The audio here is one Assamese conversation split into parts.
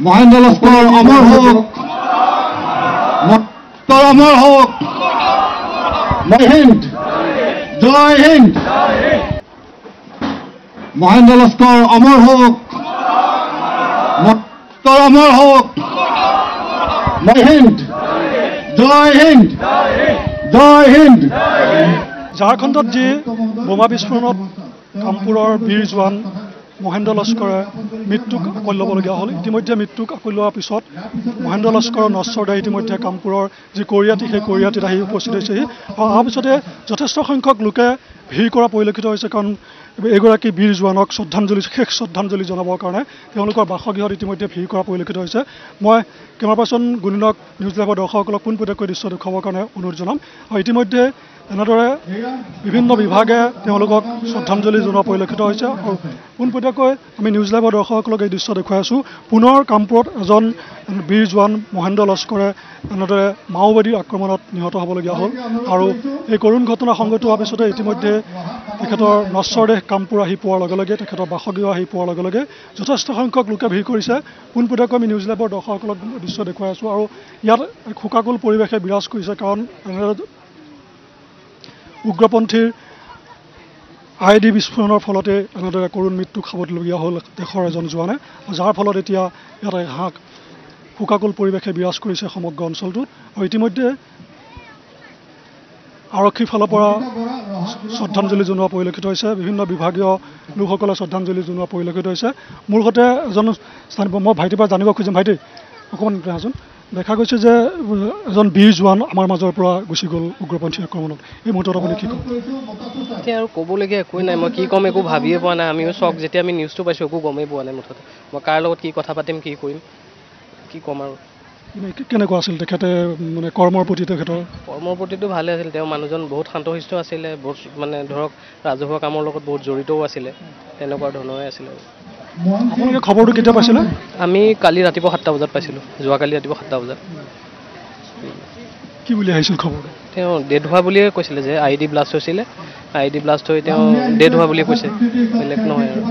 মহেন্দ্ৰ লস্কৰ অমৰ হোক, অমৰ হোক। জয় হিন্দ, জয় হিন্দ। মহেন্দ্ৰ লস্কৰ অমৰ হোক, অমৰ হোক। জয় হিন্দ, জয় হিন্দ, জয় হিন্দ। ঝাৰখণ্ডত যি বোমা বিস্ফোৰণত কামপুৰৰ বীৰ জোৱান মহেন্দ্ৰ লস্কৰে মৃত্যুক আকোৱালি ল'বলগীয়া হ'ল। ইতিমধ্যে মৃত্যুক আকোৱালি লোৱাৰ পিছত মহেন্দ্ৰ লস্কৰৰ নশ্বৰদেহ ইতিমধ্যে কামপুৰৰ যি কৰিয়াতী সেই কৰিয়াতীত আহি উপস্থিত হৈছেহি আৰু অহাৰ পিছতে যথেষ্ট সংখ্যক লোকে ভিৰ কৰা পৰিলক্ষিত হৈছে। কাৰণ এগৰাকী বীৰ জোৱানক শেষ শ্ৰদ্ধাঞ্জলি জনাবৰ কাৰণে তেওঁলোকৰ বাসগৃহত ইতিমধ্যে ভিৰ কৰা পৰিলক্ষিত হৈছে। মই কেমেৰা পাৰ্চন গুণিনক নিউজ লাইভৰ দৰ্শকসকলক পোনপটীয়াকৈ দৃশ্য দেখুৱাবৰ কাৰণে অনুৰোধ জনাম। আৰু ইতিমধ্যে এনেদৰে বিভিন্ন বিভাগে তেওঁলোকক শ্ৰদ্ধাঞ্জলি জনোৱা পৰিলক্ষিত হৈছে আৰু পোনপটীয়াকৈ আমি নিউজ লাইভৰ দৰ্শকসকলক এই দৃশ্য দেখুৱাই আছোঁ। পুনৰ কামপুৰত এজন বীৰ জোৱান মহেন্দ্ৰ লস্কৰে এনেদৰে মাওবাদীৰ আক্ৰমণত নিহত হ'বলগীয়া হ'ল আৰু এই কৰুণ ঘটনা সংঘটিত হোৱাৰ পিছতে ইতিমধ্যে তেখেতৰ নশ্বৰদেহ কামপুৰ আহি পোৱাৰ লগে লগে তেখেতৰ বাসগৃহ আহি পোৱাৰ লগে লগে যথেষ্ট সংখ্যক লোকে ভিৰ কৰিছে। পোনপটীয়াকৈ আমি নিউজ লাইভৰ দৰ্শকসকলক দৃশ্য দেখুৱাই আছোঁ আৰু ইয়াত শোকাকুল পৰিৱেশে বিৰাজ কৰিছে। কাৰণ উগ্ৰপন্থীৰ IED বিস্ফোৰণৰ ফলতে এনেদৰে কৰুণ মৃত্যুক খাবলগীয়া হ'ল দেশৰ এজন জোৱানে, যাৰ ফলত এতিয়া ইয়াতে শোকাকুল পৰিৱেশে বিৰাজ কৰিছে সমগ্ৰ অঞ্চলটোত। আৰু ইতিমধ্যে আৰক্ষীৰ ফালৰ পৰা শ্ৰদ্ধাঞ্জলি জনোৱা পৰিলক্ষিত হৈছে, বিভিন্ন বিভাগীয় লোকসকলে শ্ৰদ্ধাঞ্জলি জনোৱা পৰিলক্ষিত হৈছে। মোৰ সৈতে এজন মই ভাইটিৰ পৰা জানিব খুজিম, ভাইটি অকণমান দেখাচোন। দেখা গৈছে যে এজন বীৰ জোৱান আমাৰ মাজৰ পৰা গুচি গ'ল উগ্ৰপন্থী আক্ৰমণত, এই মুহূৰ্তত আপুনি কি ক'ব? এতিয়া আৰু ক'বলগীয়া একোৱেই নাই, মই কি ক'ম একো ভাবিয়ে পোৱা নাই। আমিও চক, যেতিয়া আমি নিউজটো পাইছোঁ একো গমেই পোৱা নাই মুঠতে। মই কাৰ লগত কি কথা পাতিম, কি কৰিম, কি ক'ম আৰু। কেনেকুৱা আছিল তেখেতে মানে কৰ্মৰ প্ৰতি? কৰ্মৰ প্ৰতিটো ভালে আছিল, তেওঁ মানুহজন বহুত শান্তশিষ্ট আছিলে, বহুত মানে ধৰক ৰাজহুৱা কামৰ লগত বহুত জড়িতও আছিলে, তেনেকুৱা ধৰণৰে আছিলে। আপোনালোকে খবৰটো কেতিয়া পাইছিলে? আমি কালি ৰাতিপুৱা 7টা বজাত পাইছিলোঁ, যোৱাকালি ৰাতিপুৱা 7টা বজাত। কি বুলি আহিছিল খবৰটো? তেওঁ ডেড হোৱা বুলিয়ে কৈছিলে যে IED ব্লাষ্ট হৈছিলে, IED ব্লাষ্ট হৈ তেওঁ ডেড হোৱা বুলি কৈছে, বেলেগ নহয় আৰু।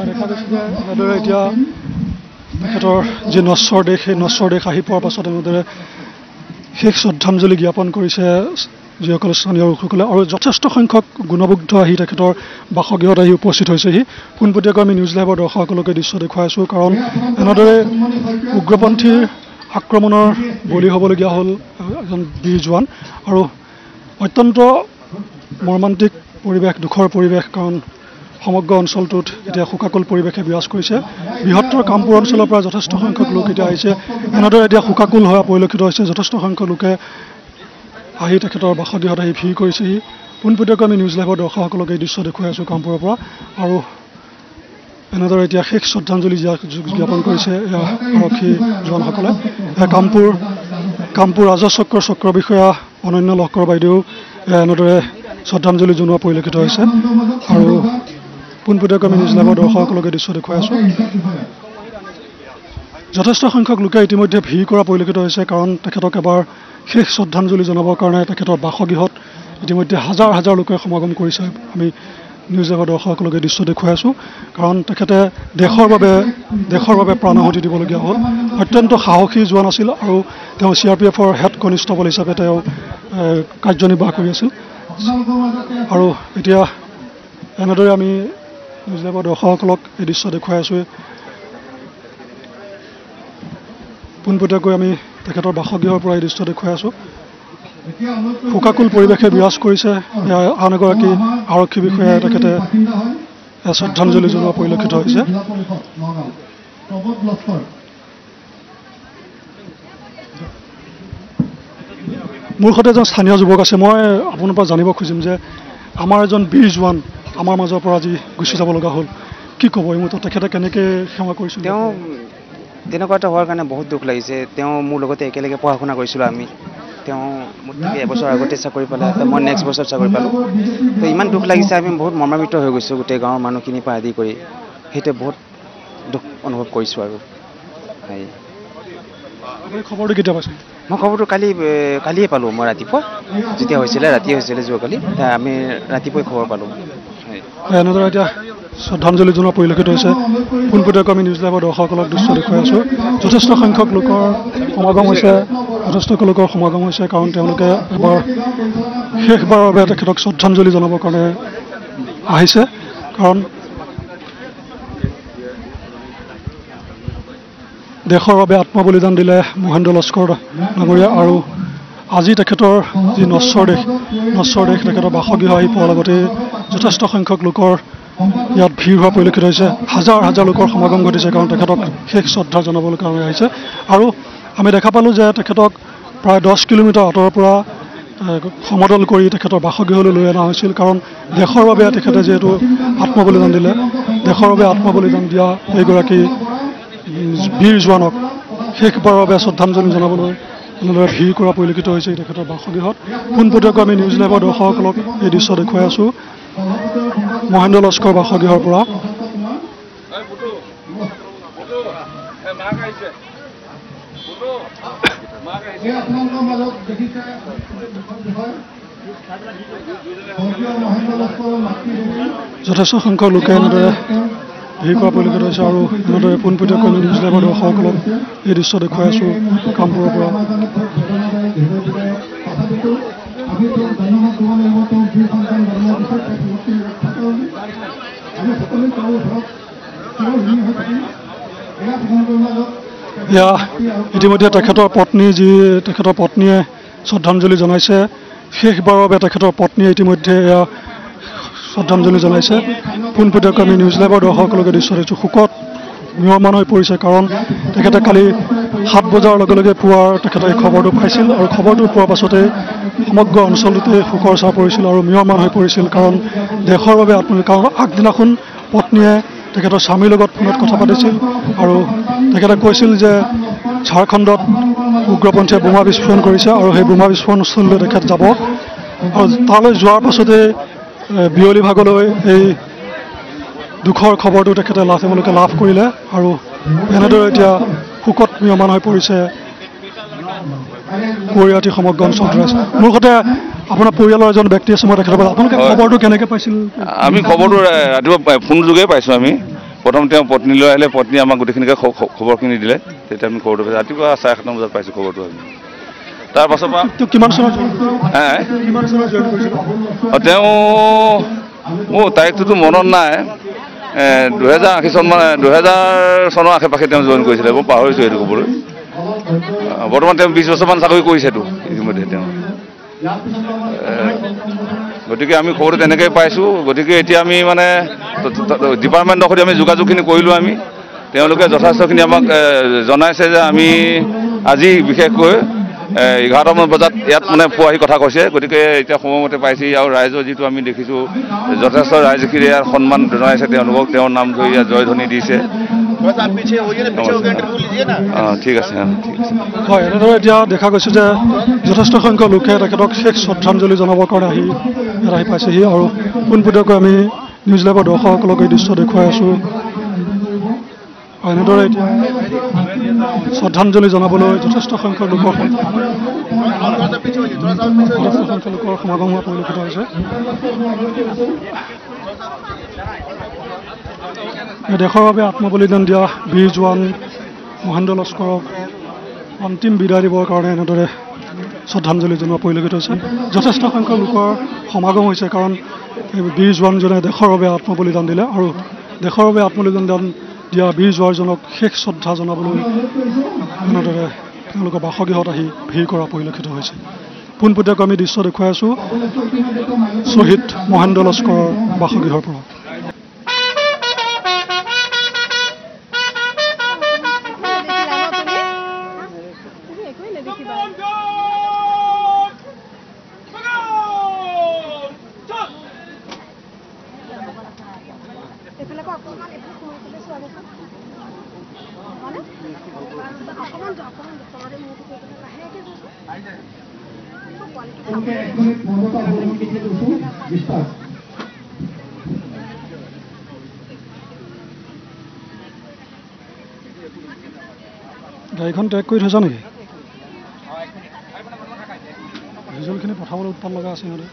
দেখা গৈছে যে এনেদৰে এতিয়া তেখেতৰ যি নশ্বৰদেহ সেই নশ্বৰদেহ আহি পোৱাৰ পাছত এনেদৰে শেষ শ্ৰদ্ধাঞ্জলি জ্ঞাপন কৰিছে যিসকলে স্থানীয় লোকসকলে আৰু যথেষ্ট সংখ্যক গুণবুদ্ধ আহি তেখেতৰ বাসগৃহত আহি উপস্থিত হৈছেহি। পোনপটীয়াকৈ আমি নিউজ লাইভৰ দৰ্শকসকলকে দৃশ্য দেখুৱাই আছোঁ। কাৰণ এনেদৰে উগ্ৰপন্থীৰ আক্ৰমণৰ বলি হ'বলগীয়া হ'ল এজন বীৰ জোৱান আৰু অত্যন্ত মৰ্মান্তিক পৰিৱেশ, দুখৰ পৰিৱেশ। কাৰণ সমগ্ৰ অঞ্চলটোত এতিয়া শোকাকুল পৰিৱেশে বিৰাজ কৰিছে। বৃহত্তৰ কামপুৰ অঞ্চলৰ পৰা যথেষ্ট সংখ্যক লোক এতিয়া আহিছে, এনেদৰে এতিয়া শোকাকুল হোৱা পৰিলক্ষিত হৈছে। যথেষ্ট সংখ্যক লোকে আহি তেখেতৰ বাসগৃহত আহি ভিৰ কৰিছেহি। পোনপটীয়াকৈ আমি নিউজ লাইভৰ দৰ্শকসকলক এই দৃশ্য দেখুৱাই আছোঁ কামপুৰৰ পৰা। আৰু এনেদৰে এতিয়া শেষ শ্ৰদ্ধাঞ্জলি জ্ঞাপন কৰিছে আৰক্ষী জোৱানসকলে। কামপুৰ ৰাজচক্ৰৰ চক্ৰ বিষয়া অনন্য লহকৰ বাইদেউ এনেদৰে শ্ৰদ্ধাঞ্জলি জনোৱা পৰিলক্ষিত হৈছে। আৰু পোনপটীয়াকৈ আমি নিউজ লাইভৰ দৰ্শকসকলক এই দৃশ্য দেখুৱাই আছোঁ। যথেষ্ট সংখ্যক লোকে ইতিমধ্যে ভিৰ কৰা পৰিলক্ষিত হৈছে। কাৰণ তেখেতক এবাৰ শেষ শ্ৰদ্ধাঞ্জলি জনাবৰ কাৰণে তেখেতৰ বাসগৃহত ইতিমধ্যে হাজাৰ হাজাৰ লোকে সমাগম কৰিছে। আমি নিউজ লাইভৰ দৰ্শকসকলক এই দৃশ্য দেখুৱাই আছোঁ। কাৰণ তেখেতে দেশৰ বাবে প্ৰাণাহুতি দিবলগীয়া হ'ল। অত্যন্ত সাহসী জোৱান আছিল আৰু তেওঁ CRPFৰ হেড কনিষ্টবল হিচাপে তেওঁ কাৰ্যনিৰ্বাহ কৰি আছিল। আৰু এতিয়া এনেদৰে আমি নিউজ লাইভৰ দৰ্শকসকলক এই দৃশ্য দেখুৱাই আছোঁ। পোনপটীয়াকৈ আমি তেখেতৰ বাসগৃহৰ পৰা এই দৃশ্য দেখুৱাই আছোঁ। শোকাকুল পৰিৱেশে বিৰাজ কৰিছে। আন এগৰাকী আৰক্ষী বিষয়াই তেখেতে শ্ৰদ্ধাঞ্জলি জনোৱা পৰিলক্ষিত হৈছে। মোৰ সৈতে এজন স্থানীয় যুৱক আছে, মই আপোনাৰ পৰা জানিব খুজিম যে আমাৰ এজন বীৰ জোৱান আমাৰ মাজৰ পৰা আজি গুচি যাব লগা হ'ল, কি ক'ব এই মুহূৰ্তত? তেখেতে কেনেকৈ সেৱা কৰিছিল? তেওঁ তেনেকুৱা এটা হোৱাৰ কাৰণে বহুত দুখ লাগিছে। তেওঁ মোৰ লগতে একেলগে পঢ়া শুনা কৰিছিলোঁ আমি। তেওঁ মোৰ থেকে এবছৰ আগতে চাকৰি পালে, মই নেক্সট বছৰ চাকৰি পালোঁ। তো ইমান দুখ লাগিছে, আমি বহুত মৰ্মান্বিত হৈ গৈছোঁ গোটেই গাঁৱৰ মানুহখিনিৰ পৰা আদি কৰি। সেইটোৱে বহুত দুখ অনুভৱ কৰিছোঁ আৰু। খবৰটো কেতিয়া পাইছিল? মই খবৰটো কালিয়ে পালোঁ। মই ৰাতিপুৱা যেতিয়া হৈছিলে, ৰাতিয়ে হৈছিলে যোৱাকালি, আমি ৰাতিপুৱাই খবৰ পালোঁ। এনেদৰে এতিয়া শ্ৰদ্ধাঞ্জলি জনোৱা পৰিলক্ষিত হৈছে। পোনপটীয়াকৈ আমি নিউজ লাইভৰ দৰ্শকসকলক দৃশ্য দেখুৱাই আছোঁ। যথেষ্ট সংখ্যক লোকৰ সমাগম হৈছে, কাৰণ তেওঁলোকে এবাৰ শেষবাৰৰ বাবে তেখেতক শ্ৰদ্ধাঞ্জলি জনাবৰ কাৰণে আহিছে। কাৰণ দেশৰ বাবে আত্মবলিদান দিলে মহেন্দ্ৰ লস্কৰ ডাঙৰীয়া, আৰু আজি তেখেতৰ যি নশ্বৰ দেশ তেখেতৰ বাসগৃহ আহি পোৱাৰ লগতে যথেষ্ট সংখ্যক লোকৰ ইয়াত ভিৰ হোৱা পৰিলক্ষিত হৈছে। হাজাৰ হাজাৰ লোকৰ সমাগম ঘটিছে, কাৰণ তেখেতক শেষ শ্ৰদ্ধা জনাবলৈ কাৰণে আহিছে। আৰু আমি দেখা পালোঁ যে তেখেতক প্ৰায় 10 কিলোমিটাৰ আঁতৰৰ পৰা সমদল কৰি তেখেতৰ বাসগৃহলৈ লৈ অনা হৈছিল। কাৰণ দেশৰ বাবে তেখেতে যিহেতু আত্মবলিদান দিলে, দেশৰ বাবে আত্মবলিদান দিয়া এইগৰাকী বীৰ জোৱানক শেষবাৰৰ বাবে শ্ৰদ্ধাঞ্জলি জনাবলৈ এনেদৰে ভিৰ কৰা পৰিলক্ষিত হৈছে তেখেতৰ বাসগৃহত। পোনপটীয়াকৈ আমি নিউজ লাইভৰ দৰ্শকসকলক এই দৃশ্য দেখুৱাই আছোঁ মহেন্দ্ৰ লস্কৰ বাসগৃহৰ পৰা। যথেষ্ট সংখ্যক লোকে এনেদৰে ভিৰ কৰা পৰিলক্ষিত হৈছে, আৰু এনেদৰে পোনপটীয়াকৈ আমি নিউজ লাইভৰ দৰ্শকসকলক এই দৃশ্য দেখুৱাই আছোঁ কামপুৰৰ পৰা। এয়া ইতিমধ্যে তেখেতৰ পত্নীয়ে শ্ৰদ্ধাঞ্জলি জনাইছে। শেষবাৰৰ বাবে তেখেতৰ পত্নীয়ে ইতিমধ্যে এয়া শ্ৰদ্ধাঞ্জলি জনাইছে। পোনপটীয়াকৈ আমি নিউজ লাইভৰ দৰ্শকসকলকে দৃশ্য দিছোঁ। শোকত ম্ৰিয়মান হৈ পৰিছে, কাৰণ তেখেতে কালি 7 বজাৰ লগে লগে পুৱাৰ তেখেতে এই খবৰটো পাইছিল, আৰু খবৰটো পোৱাৰ পাছতে সমগ্ৰ অঞ্চলটোতে শোকৰ ছাঁ পৰিছিল আৰু ম্ৰিয়মান হৈ পৰিছিল। কাৰণ দেশৰ বাবে কাৰণ আগদিনাখন পত্নীয়ে তেখেতৰ স্বামীৰ লগত ফোনত কথা পাতিছিল, আৰু তেখেতে কৈছিল যে ঝাৰখণ্ডত উগ্ৰপন্থীয়ে বোমা বিস্ফোৰণ কৰিছে, আৰু সেই বোমা বিস্ফোৰণস্থলীলৈ তেখেত যাব। আৰু তালৈ যোৱাৰ পাছতে বিয়লি ভাগলৈ এই দুখৰ খবৰটো তেওঁলোকে লাভ কৰিলে, আৰু এনেদৰে এতিয়া শোকত ম্ৰিয়মান হৈ পৰিছে কোৰিয়াটি সমগ্ৰ অঞ্চলটোৰ। মোৰ সৈতে আপোনাৰ পৰিয়ালৰ এজন ব্যক্তি আছে, মই তেখেতৰ আপোনালোকে খবৰটো কেনেকৈ পাইছিল? আমি খবৰটো ৰাতিপুৱা ফোন যোগে পাইছোঁ। আমি প্ৰথম তেওঁ পত্নীলৈ আহিলে, পত্নীয়ে আমাক গোটেইখিনিকে খবৰখিনি দিলে, তেতিয়া আমি খবৰটো পাইছোঁ। ৰাতিপুৱা 7:30 বজাত পাইছোঁ খবৰটো। আমি তাৰপাছৰ পৰা কিমান চনত তেওঁ মোৰ তাৰিখটোতো মনত নাই, 2080 চন মানে 2000 চনৰ আশে পাশে তেওঁ জইন কৰিছিলে। মই পাহৰিছোঁ সেইটো ক'বলৈ। বৰ্তমান তেওঁ 20 বছৰমান চাকৰি কৰিছেতো ইতিমধ্যে তেওঁ। গতিকে আমি খবৰটো তেনেকৈ পাইছোঁ। গতিকে এতিয়া আমি মানে ডিপাৰ্টমেণ্টৰ সৈতে আমি যোগাযোগখিনি কৰিলোঁ। তেওঁলোকে যথেষ্টখিনি আমাক জনাইছে যে আমি আজি বিশেষকৈ 11মান বজাত ইয়াত মানে পোৱাহি কথা কৈছে। গতিকে এতিয়া সময়মতে পাইছে, আৰু ৰাইজৰ যিটো আমি দেখিছোঁ যথেষ্ট ৰাইজখিনিয়ে ইয়াত সন্মান জনাইছে তেওঁলোকক, তেওঁৰ নাম ধৰি ইয়াত জয়ধ্বনি দিছে। ঠিক আছে। হয়, এনেদৰে এতিয়া দেখা গৈছে যে যথেষ্ট সংখ্যক লোকে তেখেতক শেষ শ্ৰদ্ধাঞ্জলি জনাবৰ কাৰণে আহি পাইছেহি, আৰু পোনপটীয়াকৈ আমি নিউজ লাইভৰ দৰ্শকসকলক এই দৃশ্য দেখুৱাই আছোঁ। এনেদৰে এতিয়া শ্ৰদ্ধাঞ্জলি জনাবলৈ যথেষ্ট সংখ্যক লোকৰ সমাগম হোৱা পৰিলক্ষিত হৈছে। দেশৰ বাবে আত্মবলিদান দিয়া বীৰ জোৱান মহেন্দ্ৰ লস্কৰক অন্তিম বিদায় দিবৰ কাৰণে এনেদৰে শ্ৰদ্ধাঞ্জলি জনোৱা পৰিলক্ষিত হৈছে। যথেষ্ট সংখ্যক লোকৰ সমাগম হৈছে, কাৰণ বীৰ জোৱানজনে দেশৰ বাবে আত্মবলিদান দিলে, আৰু দেশৰ বাবে আত্মবলিদান দিয়া বীৰ জোৱানজনক শেষ শ্ৰদ্ধা জনাবলৈ এনেদৰে তেওঁলোকৰ বাসগৃহত আহি ভিৰ কৰা পৰিলক্ষিত হৈছে। পোনপটীয়াকৈ আমি দৃশ্য দেখুৱাই আছোঁ শ্বহীদ মহেন্দ্ৰ লস্কৰৰ বাসগৃহৰ পৰা। গাড়ীখন ট্ৰেক কৰি থৈছা নেকি? ভিজুৱেলখিনি পঠাবলৈ উৎপাত লগা আছে সিহঁতে।